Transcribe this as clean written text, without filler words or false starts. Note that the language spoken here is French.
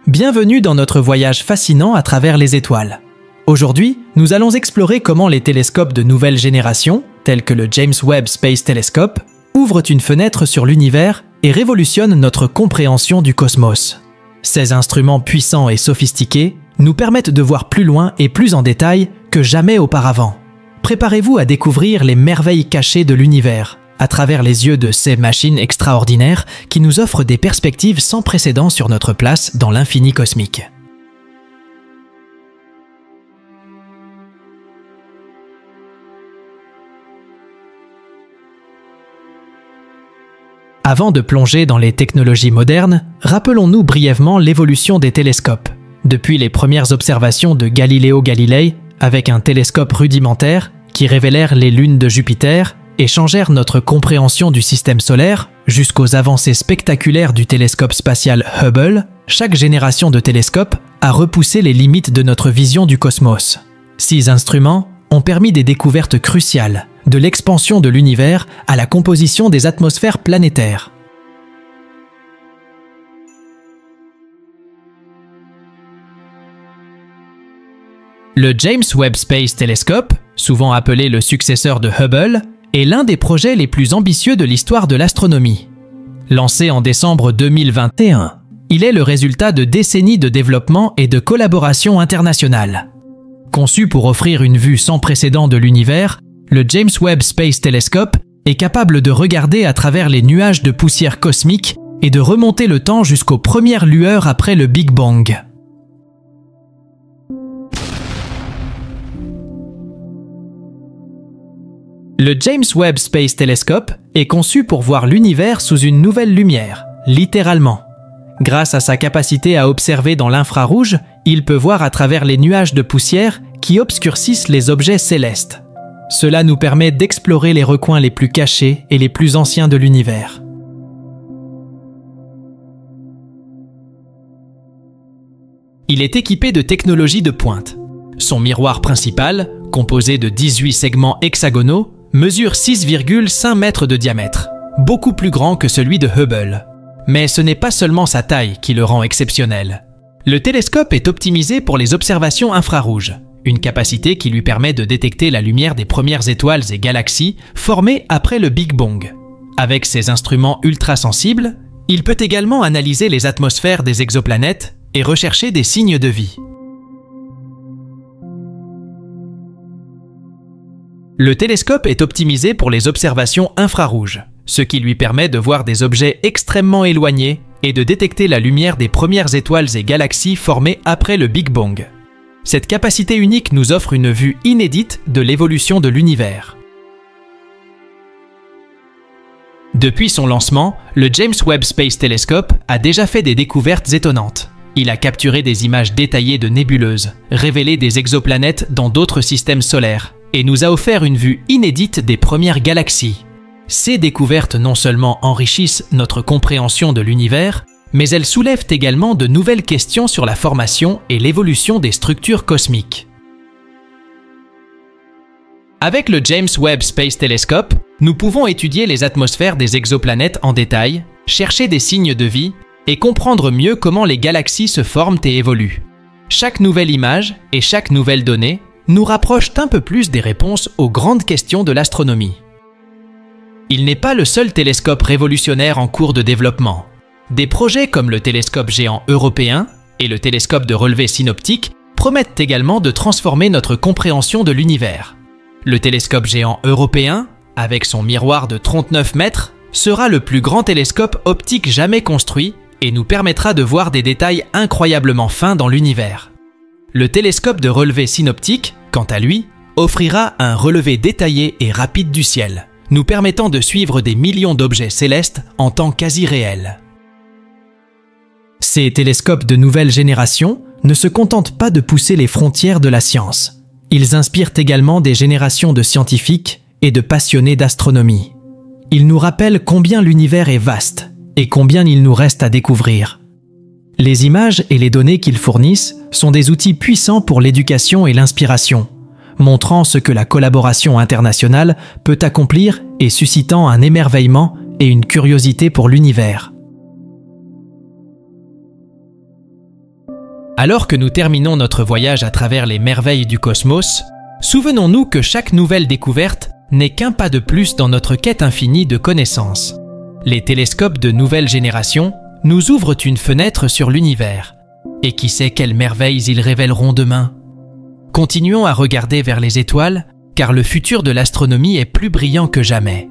Bienvenue dans notre voyage fascinant à travers les étoiles. Aujourd'hui, nous allons explorer comment les télescopes de nouvelle génération, tels que le James Webb Space Telescope, ouvrent une fenêtre sur l'univers et révolutionnent notre compréhension du cosmos. Ces instruments puissants et sophistiqués nous permettent de voir plus loin et plus en détail que jamais auparavant. Préparez-vous à découvrir les merveilles cachées de l'univers, à travers les yeux de ces machines extraordinaires qui nous offrent des perspectives sans précédent sur notre place dans l'infini cosmique. Avant de plonger dans les technologies modernes, rappelons-nous brièvement l'évolution des télescopes. Depuis les premières observations de Galileo Galilei, avec un télescope rudimentaire qui révélèrent les lunes de Jupiter et changèrent notre compréhension du système solaire, jusqu'aux avancées spectaculaires du télescope spatial Hubble, chaque génération de télescopes a repoussé les limites de notre vision du cosmos. 6 instruments ont permis des découvertes cruciales, de l'expansion de l'univers à la composition des atmosphères planétaires. Le James Webb Space Telescope, souvent appelé le successeur de Hubble, est l'un des projets les plus ambitieux de l'histoire de l'astronomie. Lancé en décembre 2021, il est le résultat de décennies de développement et de collaboration internationale. Conçu pour offrir une vue sans précédent de l'univers, le James Webb Space Telescope est capable de regarder à travers les nuages de poussière cosmique et de remonter le temps jusqu'aux premières lueurs après le Big Bang. Le James Webb Space Telescope est conçu pour voir l'univers sous une nouvelle lumière, littéralement. Grâce à sa capacité à observer dans l'infrarouge, il peut voir à travers les nuages de poussière qui obscurcissent les objets célestes. Cela nous permet d'explorer les recoins les plus cachés et les plus anciens de l'univers. Il est équipé de technologies de pointe. Son miroir principal, composé de 18 segments hexagonaux, mesure 6,5 mètres de diamètre, beaucoup plus grand que celui de Hubble. Mais ce n'est pas seulement sa taille qui le rend exceptionnel. Le télescope est optimisé pour les observations infrarouges, une capacité qui lui permet de détecter la lumière des premières étoiles et galaxies formées après le Big Bang. Avec ses instruments ultra-sensibles, il peut également analyser les atmosphères des exoplanètes et rechercher des signes de vie. Le télescope est optimisé pour les observations infrarouges, ce qui lui permet de voir des objets extrêmement éloignés et de détecter la lumière des premières étoiles et galaxies formées après le Big Bang. Cette capacité unique nous offre une vue inédite de l'évolution de l'univers. Depuis son lancement, le James Webb Space Telescope a déjà fait des découvertes étonnantes. Il a capturé des images détaillées de nébuleuses, révélé des exoplanètes dans d'autres systèmes solaires, et nous a offert une vue inédite des premières galaxies. Ces découvertes non seulement enrichissent notre compréhension de l'univers, mais elles soulèvent également de nouvelles questions sur la formation et l'évolution des structures cosmiques. Avec le James Webb Space Telescope, nous pouvons étudier les atmosphères des exoplanètes en détail, chercher des signes de vie et comprendre mieux comment les galaxies se forment et évoluent. Chaque nouvelle image et chaque nouvelle donnée nous rapprochent un peu plus des réponses aux grandes questions de l'astronomie. Il n'est pas le seul télescope révolutionnaire en cours de développement. Des projets comme le télescope géant européen et le télescope de relevée synoptique promettent également de transformer notre compréhension de l'univers. Le télescope géant européen, avec son miroir de 39 mètres, sera le plus grand télescope optique jamais construit et nous permettra de voir des détails incroyablement fins dans l'univers. Le télescope de relevée synoptique, quant à lui, offrira un relevé détaillé et rapide du ciel, nous permettant de suivre des millions d'objets célestes en temps quasi réel. Ces télescopes de nouvelle génération ne se contentent pas de pousser les frontières de la science. Ils inspirent également des générations de scientifiques et de passionnés d'astronomie. Ils nous rappellent combien l'univers est vaste et combien il nous reste à découvrir. Les images et les données qu'ils fournissent sont des outils puissants pour l'éducation et l'inspiration, montrant ce que la collaboration internationale peut accomplir et suscitant un émerveillement et une curiosité pour l'univers. Alors que nous terminons notre voyage à travers les merveilles du cosmos, souvenons-nous que chaque nouvelle découverte n'est qu'un pas de plus dans notre quête infinie de connaissances. Les télescopes de nouvelle génération nous ouvrent une fenêtre sur l'univers. Et qui sait quelles merveilles ils révéleront demain? Continuons à regarder vers les étoiles, car le futur de l'astronomie est plus brillant que jamais.